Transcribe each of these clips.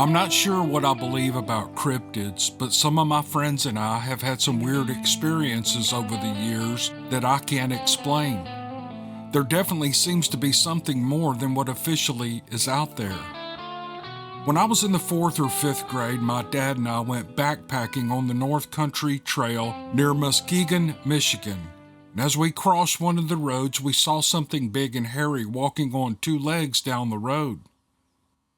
I'm not sure what I believe about cryptids, but some of my friends and I have had some weird experiences over the years that I can't explain. There definitely seems to be something more than what officially is out there. When I was in the 4th or 5th grade, my dad and I went backpacking on the North Country Trail near Muskegon, Michigan. And as we crossed one of the roads, we saw something big and hairy walking on 2 legs down the road.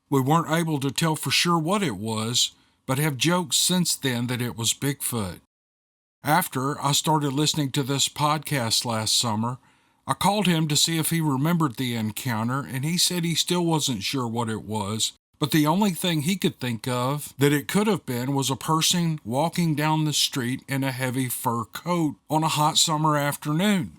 We weren't able to tell for sure what it was, but have joked since then that it was Bigfoot. After I started listening to this podcast last summer, I called him to see if he remembered the encounter, and he said he still wasn't sure what it was, but the only thing he could think of that it could have been was a person walking down the street in a heavy fur coat on a hot summer afternoon.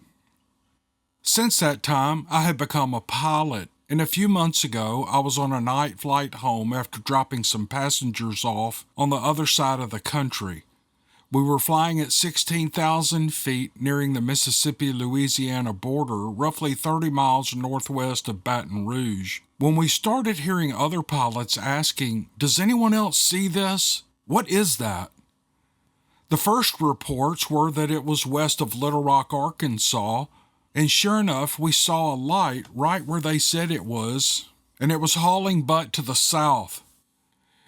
Since that time, I had become a pilot, and a few months ago, I was on a night flight home after dropping some passengers off on the other side of the country. We were flying at 16,000 feet, nearing the Mississippi-Louisiana border, roughly 30 miles northwest of Baton Rouge, when we started hearing other pilots asking, "Does anyone else see this? What is that?" The first reports were that it was west of Little Rock, Arkansas, and sure enough, we saw a light right where they said it was, and it was hauling butt to the south.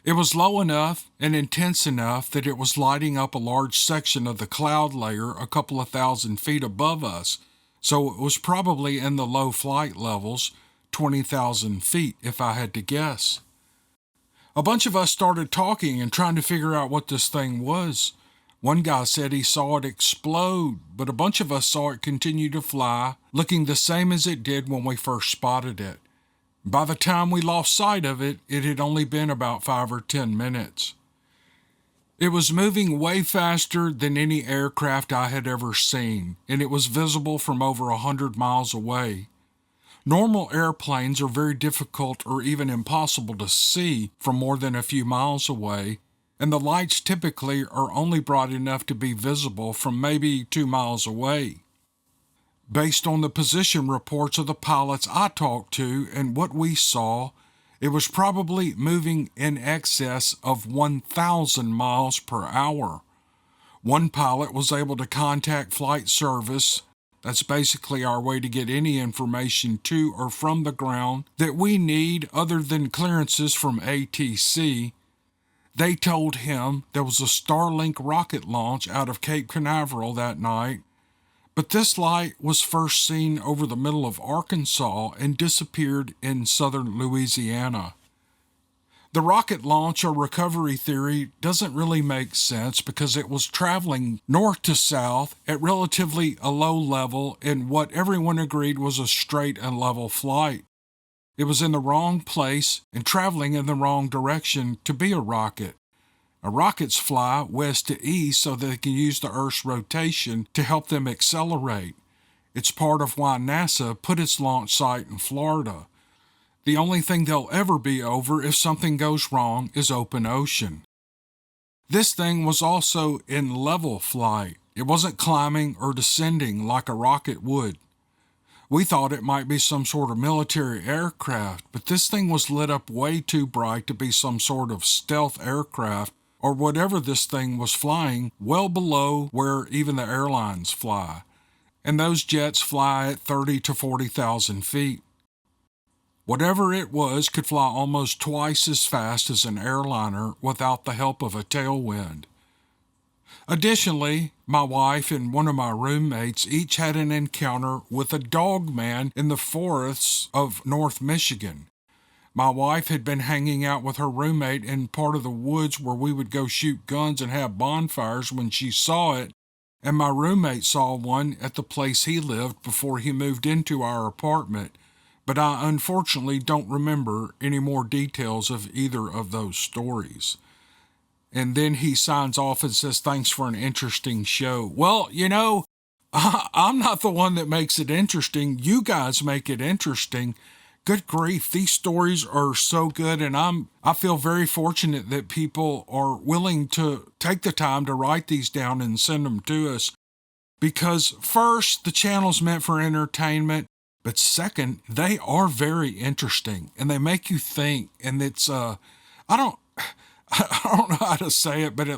It was low enough and intense enough that it was lighting up a large section of the cloud layer a couple of thousand feet above us, so it was probably in the low flight levels, 20,000 feet if I had to guess. A bunch of us started talking and trying to figure out what this thing was. One guy said he saw it explode, but a bunch of us saw it continue to fly, looking the same as it did when we first spotted it. By the time we lost sight of it, it had only been about 5 or 10 minutes. It was moving way faster than any aircraft I had ever seen, and it was visible from over 100 miles away. Normal airplanes are very difficult or even impossible to see from more than a few miles away, and the lights typically are only bright enough to be visible from maybe 2 miles away. Based on the position reports of the pilots I talked to and what we saw, it was probably moving in excess of 1,000 miles per hour. One pilot was able to contact flight service. That's basically our way to get any information to or from the ground that we need other than clearances from ATC. They told him there was a Starlink rocket launch out of Cape Canaveral that night, but this light was first seen over the middle of Arkansas and disappeared in southern Louisiana. The rocket launch or recovery theory doesn't really make sense because it was traveling north to south at relatively a low level in what everyone agreed was a straight and level flight. It was in the wrong place and traveling in the wrong direction to be a rocket. Rockets fly west to east so they can use the Earth's rotation to help them accelerate. It's part of why NASA put its launch site in Florida. The only thing they'll ever be over if something goes wrong is open ocean. This thing was also in level flight. It wasn't climbing or descending like a rocket would. We thought it might be some sort of military aircraft, but this thing was lit up way too bright to be some sort of stealth aircraft or whatever this thing was flying well below where even the airlines fly. And those jets fly at 30 to 40,000 feet. Whatever it was could fly almost twice as fast as an airliner without the help of a tailwind. Additionally, my wife and one of my roommates each had an encounter with a Dogman in the forests of North Michigan. My wife had been hanging out with her roommate in part of the woods where we would go shoot guns and have bonfires when she saw it, and my roommate saw one at the place he lived before he moved into our apartment, but I unfortunately don't remember any more details of either of those stories. And then he signs off and says, "Thanks for an interesting show." Well, I'm not the one that makes it interesting. You guys make it interesting. Good grief, these stories are so good, and I feel very fortunate that people are willing to take the time to write these down and send them to us. Because first, the channel's meant for entertainment, but second, they are very interesting, and they make you think, and it's, I don't know how to say it, but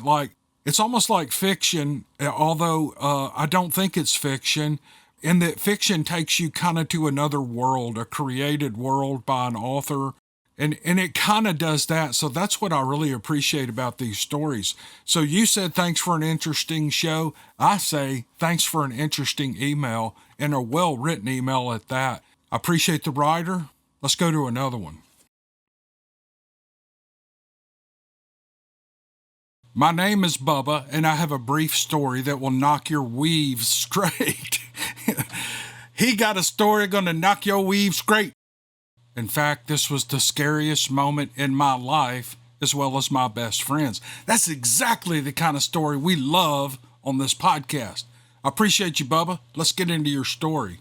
it's almost like fiction, although I don't think it's fiction, in that fiction takes you kind of to another world, a created world by an author. And it kind of does that. So that's what I really appreciate about these stories. So you said thanks for an interesting show. I say thanks for an interesting email, and a well-written email at that. I appreciate the writer. Let's go to another one. My name is Bubba, and I have a brief story that will knock your weave straight. He got a story gonna knock your weave straight. In fact, this was the scariest moment in my life, as well as my best friends. That's exactly the kind of story we love on this podcast. I appreciate you, Bubba. Let's get into your story.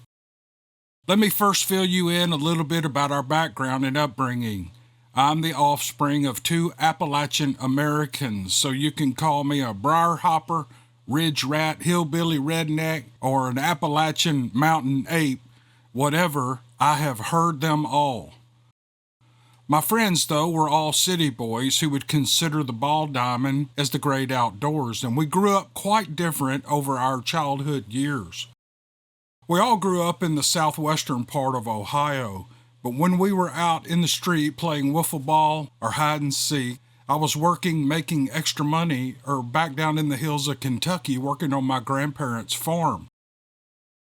Let me first fill you in a little bit about our background and upbringing. I'm the offspring of two Appalachian Americans, so you can call me a briar hopper, ridge rat, hillbilly redneck, or an Appalachian mountain ape. Whatever, I have heard them all. My friends, though, were all city boys who would consider the ball diamond as the great outdoors, and we grew up quite different over our childhood years. We all grew up in the southwestern part of Ohio, but when we were out in the street playing wiffle ball or hide and seek, I was working making extra money or back down in the hills of Kentucky working on my grandparents' farm.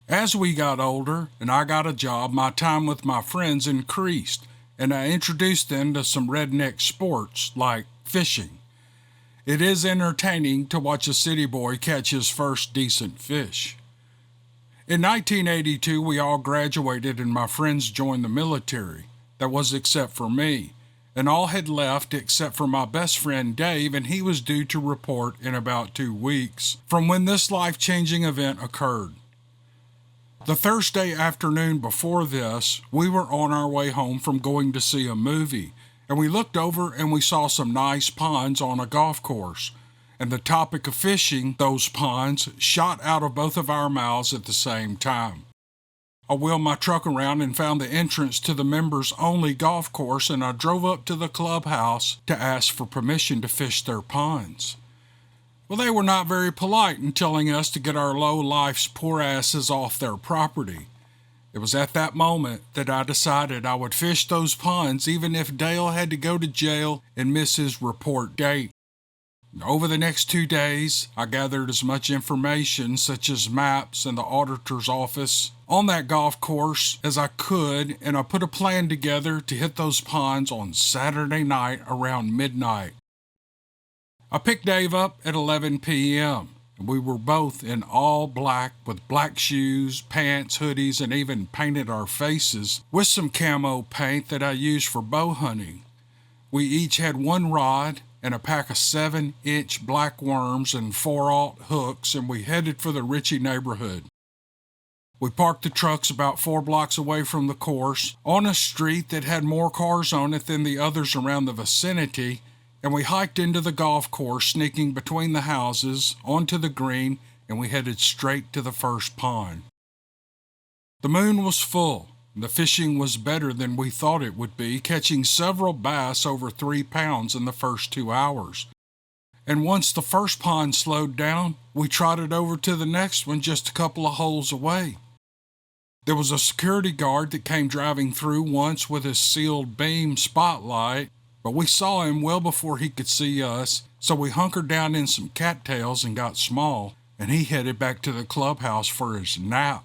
As we got older and I got a job, my time with my friends increased, and I introduced them to some redneck sports like fishing. It is entertaining to watch a city boy catch his first decent fish. In 1982, we all graduated and my friends joined the military. That was except for me. And all had left except for my best friend Dave, and he was due to report in about 2 weeks from when this life-changing event occurred. The Thursday afternoon before this, we were on our way home from going to see a movie, and we looked over and we saw some nice ponds on a golf course, and the topic of fishing those ponds shot out of both of our mouths at the same time. I wheeled my truck around and found the entrance to the members-only golf course, and I drove up to the clubhouse to ask for permission to fish their ponds. Well, they were not very polite in telling us to get our low-life's poor asses off their property. It was at that moment that I decided I would fish those ponds even if Dale had to go to jail and miss his report date. Over the next 2 days, I gathered as much information, such as maps and the auditor's office, on that golf course as I could, and I put a plan together to hit those ponds on Saturday night around midnight. I picked Dave up at 11 p.m. and we were both in all black with black shoes, pants, hoodies, and even painted our faces with some camo paint that I used for bow hunting. We each had one rod and a pack of 7-inch black worms and 4/0 hooks, and we headed for the Ritchie neighborhood. We parked the trucks about 4 blocks away from the course on a street that had more cars on it than the others around the vicinity, and we hiked into the golf course, sneaking between the houses, onto the green, and we headed straight to the first pond. The moon was full, and the fishing was better than we thought it would be, catching several bass over 3 pounds in the first 2 hours. And once the first pond slowed down, we trotted over to the next one just a couple of holes away. There was a security guard that came driving through once with his sealed beam spotlight, but we saw him well before he could see us, so we hunkered down in some cattails and got small, and he headed back to the clubhouse for his nap.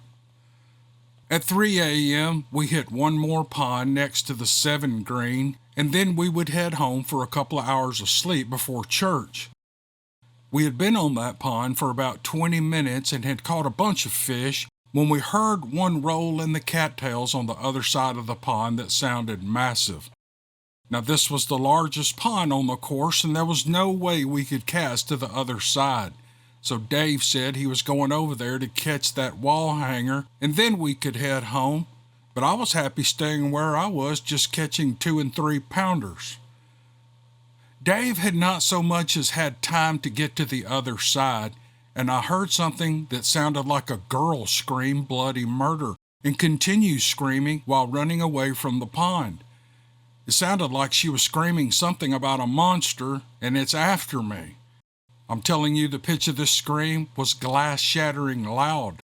At 3 a.m., we hit one more pond next to the 7 green, and then we would head home for a couple of hours of sleep before church. We had been on that pond for about 20 minutes and had caught a bunch of fish when we heard one roll in the cattails on the other side of the pond that sounded massive. Now, this was the largest pond on the course, and there was no way we could cast to the other side. So Dave said he was going over there to catch that wall hanger, and then we could head home. But I was happy staying where I was, just catching 2 and 3 pounders. Dave had not so much as had time to get to the other side, and I heard something that sounded like a girl scream bloody murder and continue screaming while running away from the pond. It sounded like she was screaming something about a monster and it's after me. I'm telling you, the pitch of this scream was glass-shattering loud.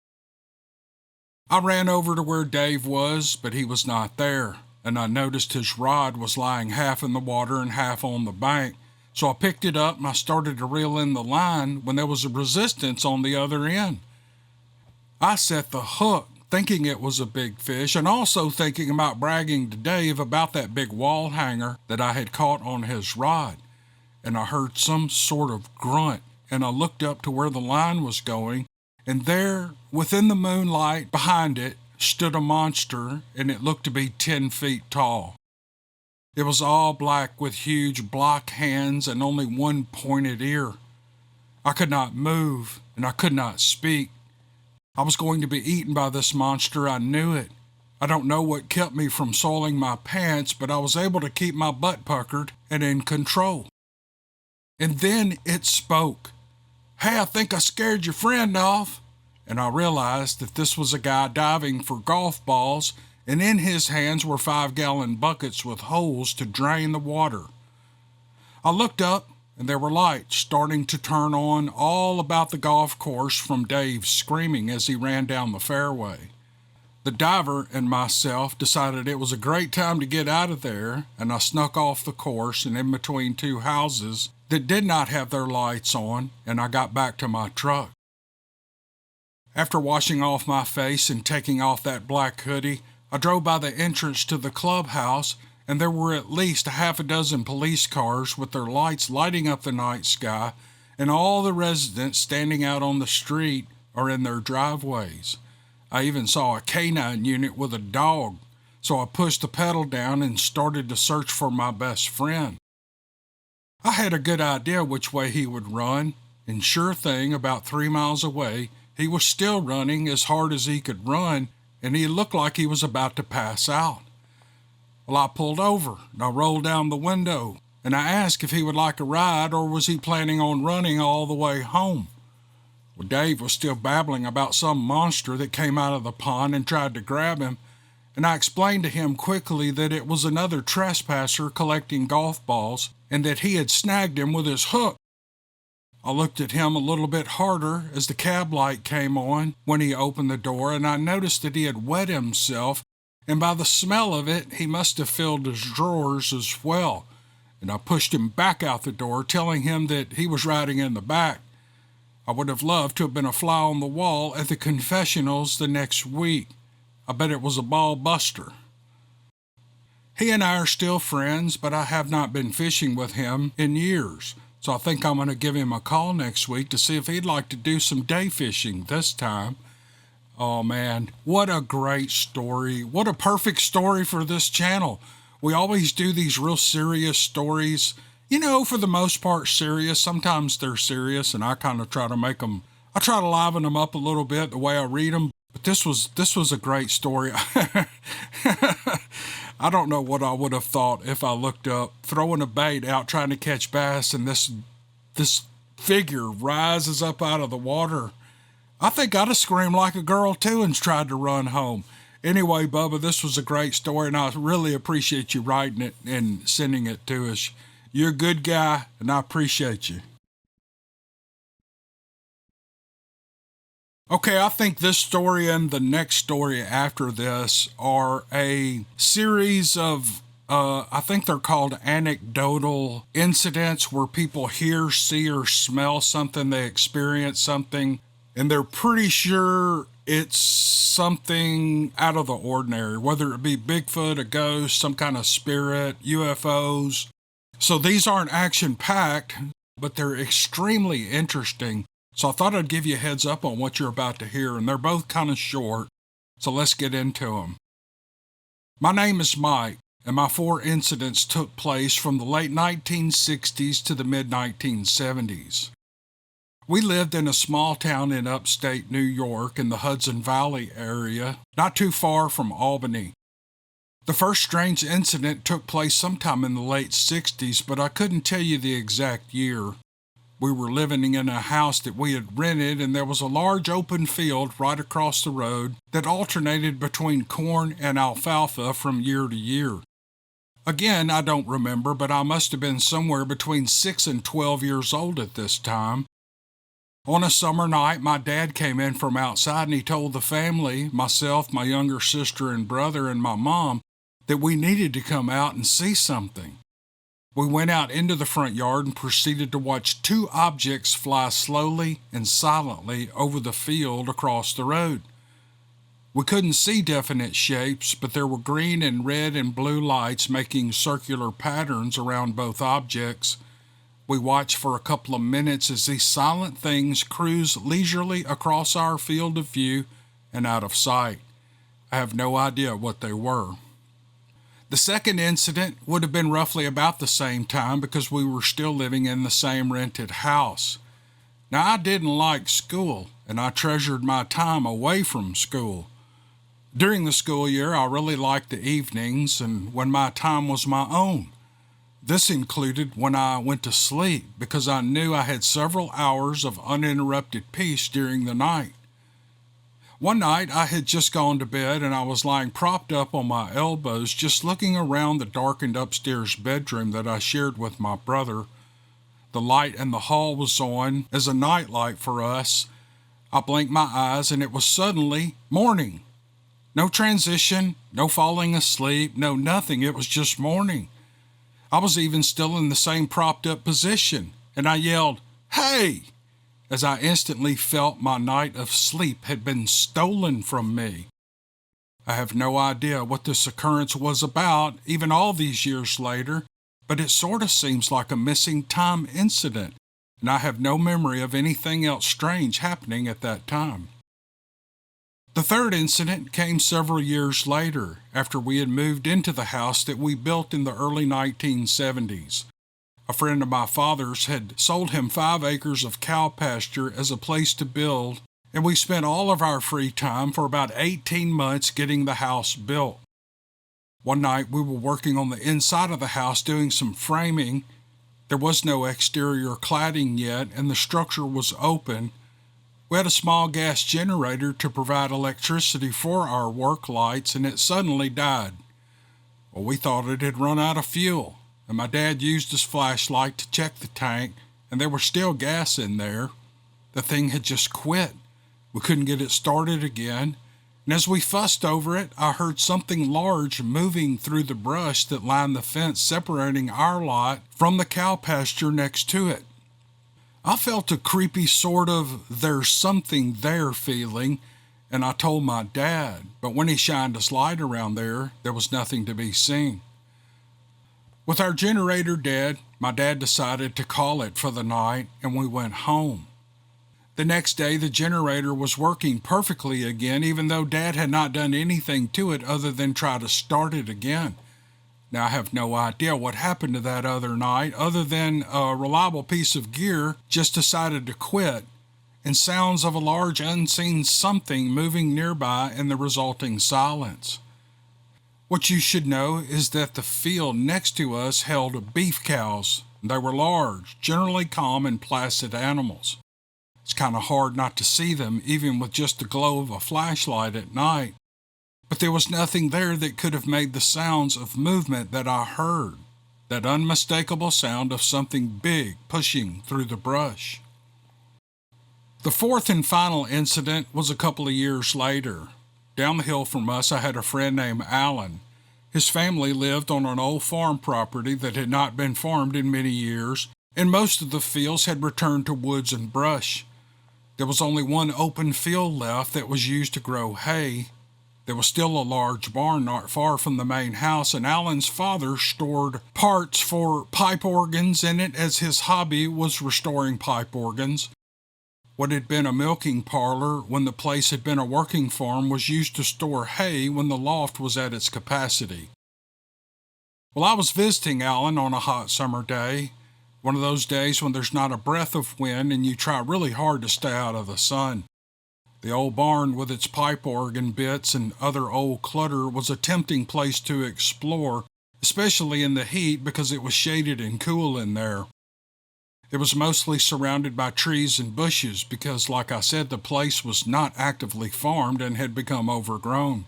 I ran over to where Dave was, but he was not there, and I noticed his rod was lying half in the water and half on the bank, so I picked it up and I started to reel in the line when there was a resistance on the other end. I set the hook, thinking it was a big fish, and also thinking about bragging to Dave about that big wall hanger that I had caught on his rod. And I heard some sort of grunt, and I looked up to where the line was going, and there, within the moonlight behind it, stood a monster, and it looked to be 10 feet tall. It was all black with huge block hands and only one pointed ear. I could not move, and I could not speak. I was going to be eaten by this monster, I knew it. I don't know what kept me from soiling my pants, but I was able to keep my butt puckered and in control. And then it spoke. "Hey, I think I scared your friend off." And I realized that this was a guy diving for golf balls, and in his hands were 5-gallon buckets with holes to drain the water. I looked up, and there were lights starting to turn on all about the golf course from Dave screaming as he ran down the fairway. The diver and myself decided it was a great time to get out of there, and I snuck off the course and in between two houses that did not have their lights on, and I got back to my truck. After washing off my face and taking off that black hoodie, I drove by the entrance to the clubhouse, and there were at least a half a dozen police cars with their lights lighting up the night sky, and all the residents standing out on the street or in their driveways. I even saw a canine unit with a dog, so I pushed the pedal down and started to search for my best friend. I had a good idea which way he would run, and sure thing, about 3 miles away, he was still running as hard as he could run, and he looked like he was about to pass out. Well, I pulled over, and I rolled down the window, and I asked if he would like a ride or was he planning on running all the way home. Well, Dave was still babbling about some monster that came out of the pond and tried to grab him, and I explained to him quickly that it was another trespasser collecting golf balls and that he had snagged him with his hook. I looked at him a little bit harder as the cab light came on when he opened the door, and I noticed that he had wet himself, and by the smell of it, he must have filled his drawers as well. And I pushed him back out the door, telling him that he was riding in the back. I would have loved to have been a fly on the wall at the confessionals the next week. I bet it was a ball buster. He and I are still friends, but I have not been fishing with him in years, so I think I'm going to give him a call next week to see if he'd like to do some day fishing this time. Oh man, what a great story. What a perfect story for this channel. We always do these real serious stories. You know, for the most part serious. Sometimes they're serious, and I kind of try to make them, I try to liven them up a little bit the way I read them. But this was a great story. I don't know what I would have thought if I looked up, throwing a bait out trying to catch bass, and this figure rises up out of the water. I think I'd have screamed like a girl too and tried to run home. Anyway, Bubba, this was a great story, and I really appreciate you writing it and sending it to us. You're a good guy, and I appreciate you. Okay, I think this story and the next story after this are a series of, I think they're called anecdotal incidents where people hear, see, or smell something, they experience something, and they're pretty sure it's something out of the ordinary, whether it be Bigfoot, a ghost, some kind of spirit, UFOs. So these aren't action-packed, but they're extremely interesting. So I thought I'd give you a heads up on what you're about to hear, and they're both kind of short, so let's get into them. My name is Mike, and my 4 incidents took place from the late 1960s to the mid-1970s. We lived in a small town in upstate New York in the Hudson Valley area, not too far from Albany. The first strange incident took place sometime in the late 60s, but I couldn't tell you the exact year. We were living in a house that we had rented, and there was a large open field right across the road that alternated between corn and alfalfa from year to year. Again, I don't remember, but I must have been somewhere between 6 and 12 years old at this time. On a summer night, my dad came in from outside and he told the family, myself, my younger sister and brother, and my mom, that we needed to come out and see something. We went out into the front yard and proceeded to watch two objects fly slowly and silently over the field across the road. We couldn't see definite shapes, but there were green and red and blue lights making circular patterns around both objects. We watched for a couple of minutes as these silent things cruised leisurely across our field of view and out of sight. I have no idea what they were. The second incident would have been roughly about the same time because we were still living in the same rented house. Now, I didn't like school, and I treasured my time away from school. During the school year, I really liked the evenings and when my time was my own. This included when I went to sleep because I knew I had several hours of uninterrupted peace during the night. One night I had just gone to bed and I was lying propped up on my elbows just looking around the darkened upstairs bedroom that I shared with my brother. The light in the hall was on as a nightlight for us. I blinked my eyes and it was suddenly morning. No transition, no falling asleep, no nothing. It was just morning. I was even still in the same propped up position, and I yelled, "Hey!" as I instantly felt my night of sleep had been stolen from me. I have no idea what this occurrence was about, even all these years later, but it sort of seems like a missing time incident, and I have no memory of anything else strange happening at that time. The third incident came several years later, after we had moved into the house that we built in the early 1970s. A friend of my father's had sold him 5 acres of cow pasture as a place to build, and we spent all of our free time for about 18 months getting the house built. One night we were working on the inside of the house doing some framing. There was no exterior cladding yet, and the structure was open. We had a small gas generator to provide electricity for our work lights, and it suddenly died. Well, we thought it had run out of fuel, and my dad used his flashlight to check the tank, and there was still gas in there. The thing had just quit. We couldn't get it started again, and as we fussed over it, I heard something large moving through the brush that lined the fence separating our lot from the cow pasture next to it. I felt a creepy sort of "there's something there" feeling, and I told my dad, but when he shined his light around there was nothing to be seen. With our generator dead, my dad decided to call it for the night, and we went home. The next day, the generator was working perfectly again, even though Dad had not done anything to it other than try to start it again. Now, I have no idea what happened to that other night, other than a reliable piece of gear just decided to quit, and sounds of a large unseen something moving nearby and the resulting silence. What you should know is that the field next to us held beef cows. They were large, generally calm and placid animals. It's kind of hard not to see them, even with just the glow of a flashlight at night. But there was nothing there that could have made the sounds of movement that I heard, that unmistakable sound of something big pushing through the brush. The fourth and final incident was a couple of years later. Down the hill from us, I had a friend named Alan. His family lived on an old farm property that had not been farmed in many years, and most of the fields had returned to woods and brush. There was only one open field left that was used to grow hay. There was still a large barn not far from the main house, and Alan's father stored parts for pipe organs in it, as his hobby was restoring pipe organs. What had been a milking parlor when the place had been a working farm was used to store hay when the loft was at its capacity. Well, I was visiting Alan on a hot summer day, one of those days when there's not a breath of wind and you try really hard to stay out of the sun. The old barn with its pipe organ bits and other old clutter was a tempting place to explore, especially in the heat because it was shaded and cool in there. It was mostly surrounded by trees and bushes because, like I said, the place was not actively farmed and had become overgrown.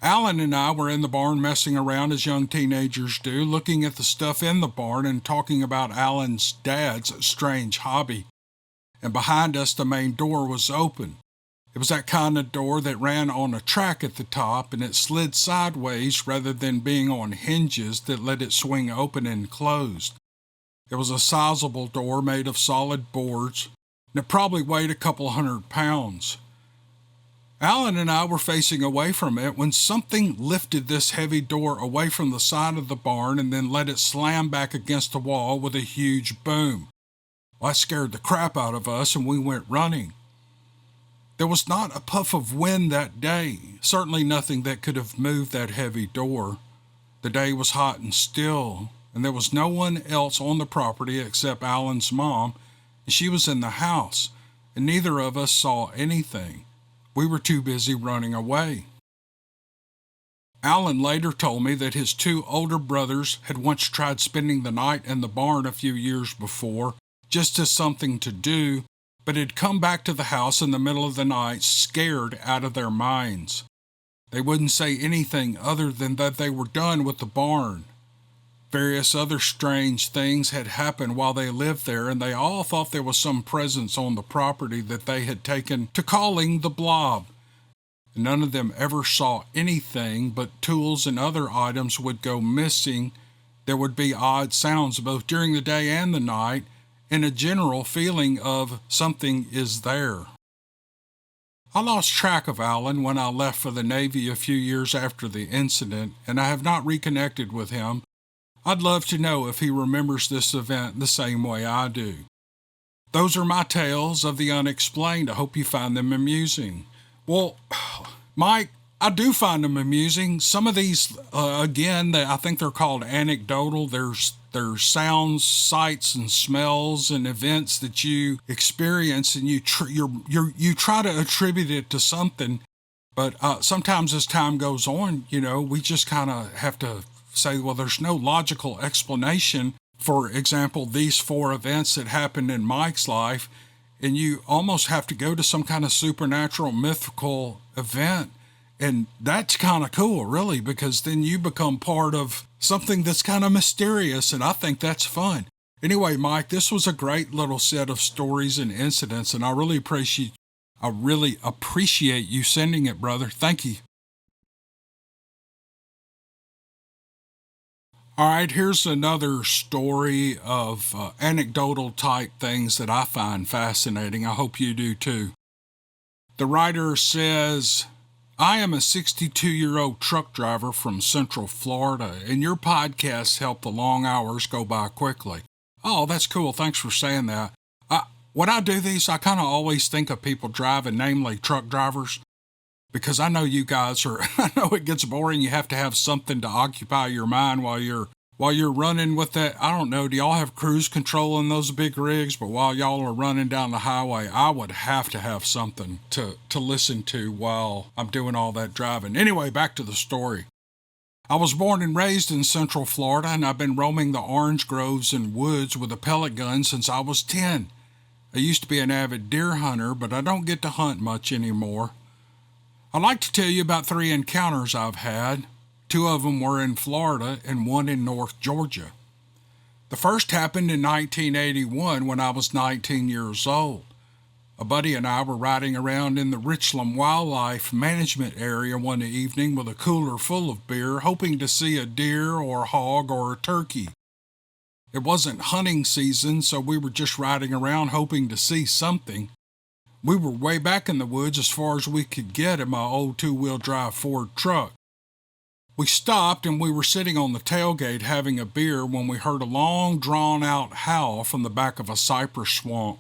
Alan and I were in the barn messing around as young teenagers do, looking at the stuff in the barn and talking about Alan's dad's strange hobby. And behind us, the main door was open. It was that kind of door that ran on a track at the top, and it slid sideways rather than being on hinges that let it swing open and closed. It was a sizable door made of solid boards, and it probably weighed a couple 100 pounds. Alan and I were facing away from it when something lifted this heavy door away from the side of the barn and then let it slam back against the wall with a huge boom. Well, that scared the crap out of us, and we went running. There was not a puff of wind that day, certainly nothing that could have moved that heavy door. The day was hot and still, and there was no one else on the property except Alan's mom, and she was in the house, and neither of us saw anything. We were too busy running away. Alan later told me that his 2 older brothers had once tried spending the night in the barn a few years before, just as something to do, but had come back to the house in the middle of the night scared out of their minds. They wouldn't say anything other than that they were done with the barn. Various other strange things had happened while they lived there, and they all thought there was some presence on the property that they had taken to calling the Blob. None of them ever saw anything, but tools and other items would go missing. There would be odd sounds both during the day and the night, and a general feeling of something is there. I lost track of Alan when I left for the Navy a few years after the incident, and I have not reconnected with him. I'd love to know if he remembers this event the same way I do. Those are my tales of the unexplained. I hope you find them amusing. Well, Mike, I do find them amusing. Some of these, I think they're called anecdotal. There's sounds, sights, and smells and events that you experience, and you try to attribute it to something. But sometimes as time goes on, we just kind of have to say, well, there's no logical explanation. For example, these 4 events that happened in Mike's life, and you almost have to go to some kind of supernatural, mythical event. And that's kind of cool, really, because then you become part of something that's kind of mysterious, and I think that's fun. Anyway, Mike, this was a great little set of stories and incidents, and I really appreciate you sending it, brother. Thank you. All right, here's another story of anecdotal type things that I find fascinating. I hope you do too. The writer says, I am a 62-year-old truck driver from Central Florida, and your podcasts help the long hours go by quickly. Oh, that's cool. Thanks for saying that. When I do these, I kind of always think of people driving, namely truck drivers, because I know you guys I know it gets boring. You have to have something to occupy your mind while you're running with that. I don't know. Do y'all have cruise control in those big rigs? But while y'all are running down the highway, I would have to have something to listen to while I'm doing all that driving. Anyway, back to the story. I was born and raised in Central Florida, and I've been roaming the orange groves and woods with a pellet gun since I was 10. I used to be an avid deer hunter, but I don't get to hunt much anymore. I'd like to tell you about 3 encounters I've had. 2 of them were in Florida and 1 in North Georgia. The first happened in 1981 when I was 19 years old. A buddy and I were riding around in the Richland Wildlife Management area one evening with a cooler full of beer, hoping to see a deer or a hog or a turkey. It wasn't hunting season, so we were just riding around hoping to see something. We were way back in the woods as far as we could get in my old 2-wheel drive Ford truck. We stopped and we were sitting on the tailgate having a beer when we heard a long drawn-out howl from the back of a cypress swamp.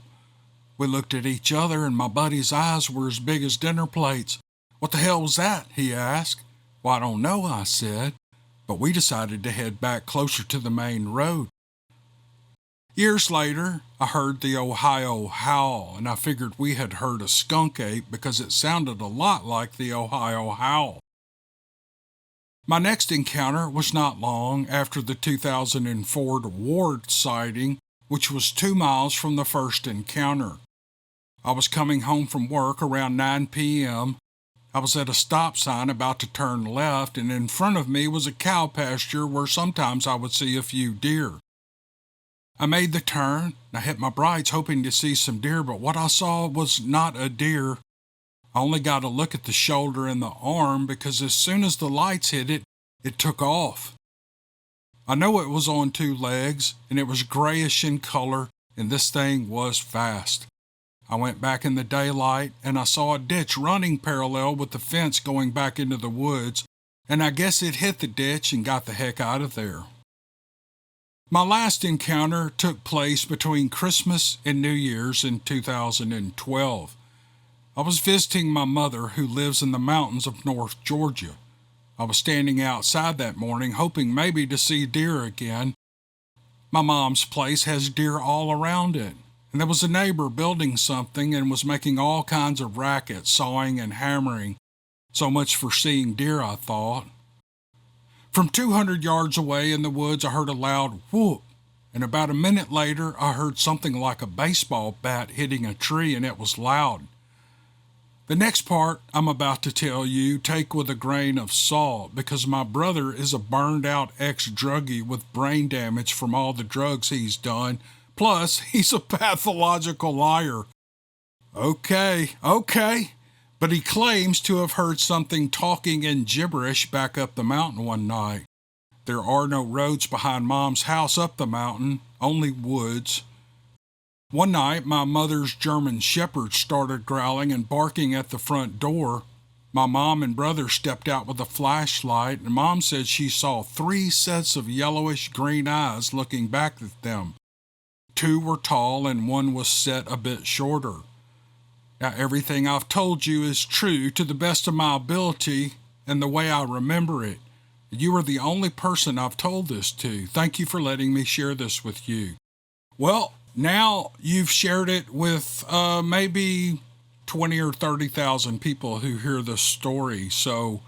We looked at each other and my buddy's eyes were as big as dinner plates. "What the hell was that?" he asked. "Well, I don't know," I said, but we decided to head back closer to the main road. Years later, I heard the Ohio howl, and I figured we had heard a skunk ape because it sounded a lot like the Ohio howl. My next encounter was not long after the 2004 Ward sighting, which was 2 miles from the first encounter. I was coming home from work around 9 p.m., I was at a stop sign about to turn left, and in front of me was a cow pasture where sometimes I would see a few deer. I made the turn, and I hit my brights hoping to see some deer, but what I saw was not a deer. I only got a look at the shoulder and the arm because as soon as the lights hit it, it took off. I know it was on two legs, and it was grayish in color, and this thing was fast. I went back in the daylight, and I saw a ditch running parallel with the fence going back into the woods, and I guess it hit the ditch and got the heck out of there. My last encounter took place between Christmas and New Year's in 2012. I was visiting my mother, who lives in the mountains of North Georgia. I was standing outside that morning hoping maybe to see deer again. My mom's place has deer all around it, and there was a neighbor building something and was making all kinds of racket, sawing and hammering. So much for seeing deer, I thought. From 200 yards away in the woods, I heard a loud whoop, and about a minute later, I heard something like a baseball bat hitting a tree, and it was loud. The next part I'm about to tell you, take with a grain of salt, because my brother is a burned-out ex-druggie with brain damage from all the drugs he's done, plus he's a pathological liar. Okay. But he claims to have heard something talking in gibberish back up the mountain one night. There are no roads behind Mom's house up the mountain, only woods. One night, my mother's German shepherd started growling and barking at the front door. My mom and brother stepped out with a flashlight, and Mom said she saw 3 sets of yellowish green eyes looking back at them. 2 were tall and 1 was set a bit shorter. Now, everything I've told you is true to the best of my ability and the way I remember it. You are the only person I've told this to. Thank you for letting me share this with you. Well, now you've shared it with maybe 20 or 30,000 people who hear this story. So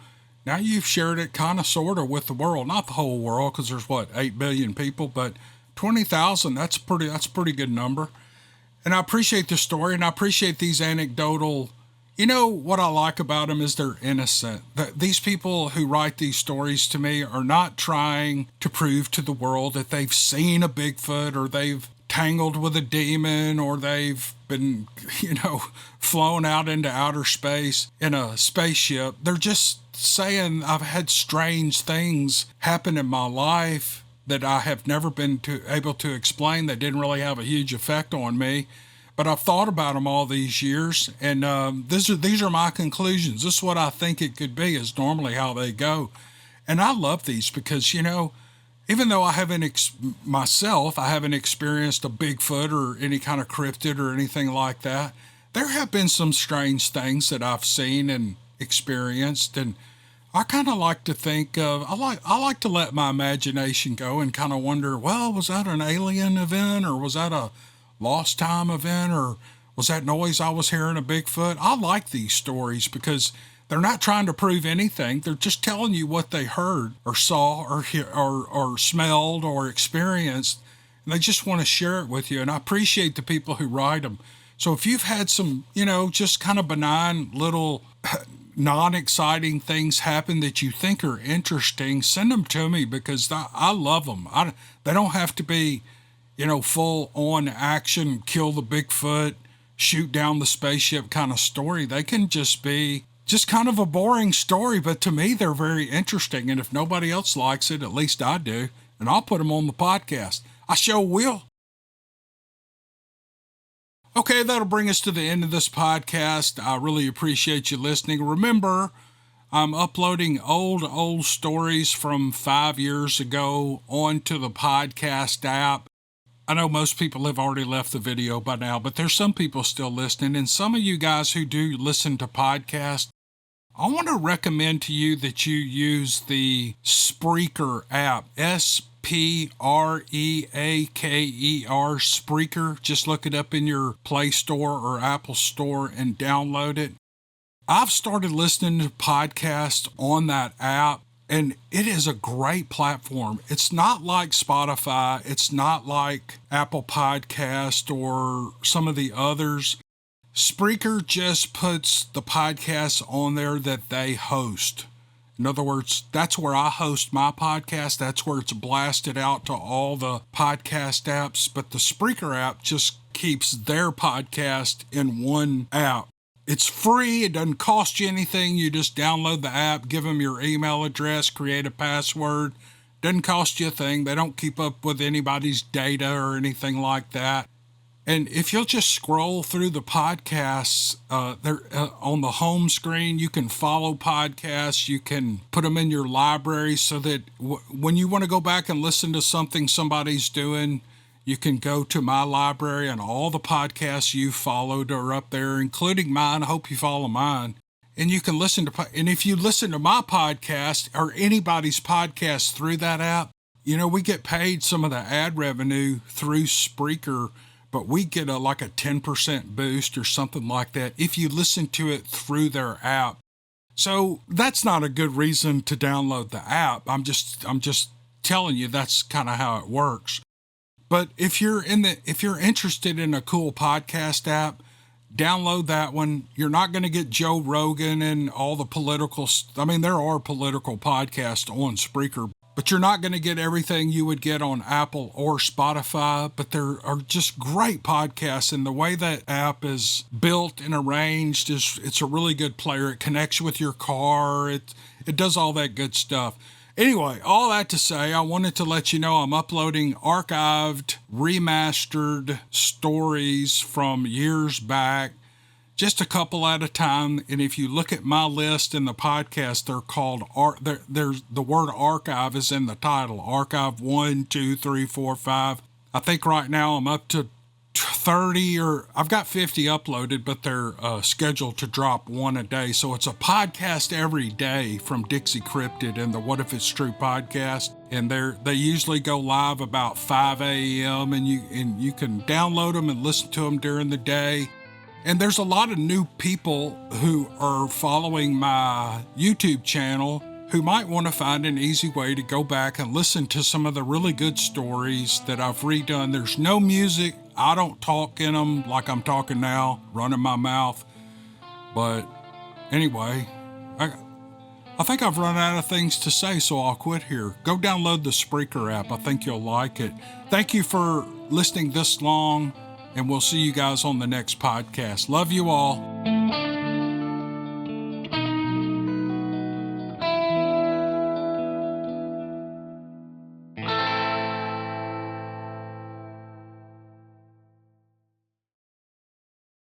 now you've shared it kind of sort of with the world, not the whole world, because there's 8 billion people, but 20,000, that's a pretty good number. And I appreciate the story, and I appreciate these anecdotal. You know what I like about them is they're innocent. These people who write these stories to me are not trying to prove to the world that they've seen a Bigfoot or they've tangled with a demon or they've been, flown out into outer space in a spaceship. They're just saying I've had strange things happen in my life that I have never been able to explain, that didn't really have a huge effect on me. But I've thought about them all these years, and these are my conclusions. This is what I think it could be, is normally how they go. And I love these because, even though I haven't myself, I haven't experienced a Bigfoot or any kind of cryptid or anything like that, there have been some strange things that I've seen and experienced, and I kind of like to think of, I like to let my imagination go and kind of wonder, well, was that an alien event, or was that a lost time event, or was that noise I was hearing a Bigfoot? I like these stories because they're not trying to prove anything. They're just telling you what they heard or saw or smelled or experienced, and they just want to share it with you. And I appreciate the people who write them. So if you've had some, just kind of benign little non-exciting things happen that you think are interesting, send them to me because I love them. They don't have to be, full on action, kill the Bigfoot, shoot down the spaceship kind of story. They can just be just kind of a boring story, but to me, they're very interesting. And if nobody else likes it, at least I do. And I'll put them on the podcast. I sure will. Okay, that'll bring us to the end of this podcast. I really appreciate you listening. Remember, I'm uploading old stories from 5 years ago onto the podcast app. I know most people have already left the video by now, but there's some people still listening. And some of you guys who do listen to podcasts, I want to recommend to you that you use the Spreaker app, Spreaker, Spreaker. Just look it up in your Play Store or Apple Store and download it. I've started listening to podcasts on that app, and it is a great platform. It's not like Spotify. It's not like Apple Podcast or some of the others. Spreaker just puts the podcasts on there that they host. In other words, that's where I host my podcast. That's where it's blasted out to all the podcast apps. But the Spreaker app just keeps their podcast in one app. It's free. It doesn't cost you anything. You just download the app, give them your email address, create a password. Doesn't cost you a thing. They don't keep up with anybody's data or anything like that. And if you'll just scroll through the podcasts, on the home screen, you can follow podcasts. You can put them in your library so that when you want to go back and listen to something somebody's doing, you can go to my library and all the podcasts you followed are up there, including mine. I hope you follow mine. And you can listen to, and if you listen to my podcast or anybody's podcast through that app, we get paid some of the ad revenue through Spreaker, but we get like a 10% boost or something like that if you listen to it through their app. So that's not a good reason to download the app. I'm just telling you that's kind of how it works. But if you're interested in a cool podcast app, download that one. You're not going to get Joe Rogan and all the political. There are political podcasts on Spreaker, but you're not going to get everything you would get on Apple or Spotify. But there are just great podcasts, and the way that app is built and arranged it's a really good player. It connects with your car. It does all that good stuff. Anyway, all that to say, I wanted to let you know I'm uploading archived, remastered stories from years back, just a couple at a time. And if you look at my list in the podcast, they're called there's the word archive is in the title. Archive 1, 2, 3, 4, 5. I think right now I'm up to 30, or I've got 50 uploaded, but they're scheduled to drop one a day. So it's a podcast every day from Dixiecryptid and the What If It's True podcast. And they usually go live about 5 a.m. and you can download them and listen to them during the day. And there's a lot of new people who are following my YouTube channel who might want to find an easy way to go back and listen to some of the really good stories that I've redone. There's no music. I don't talk in them like I'm talking now, running my mouth. But anyway, I think I've run out of things to say, so I'll quit here. Go download the Spreaker app. I think you'll like it. Thank you for listening this long, and we'll see you guys on the next podcast. Love you all.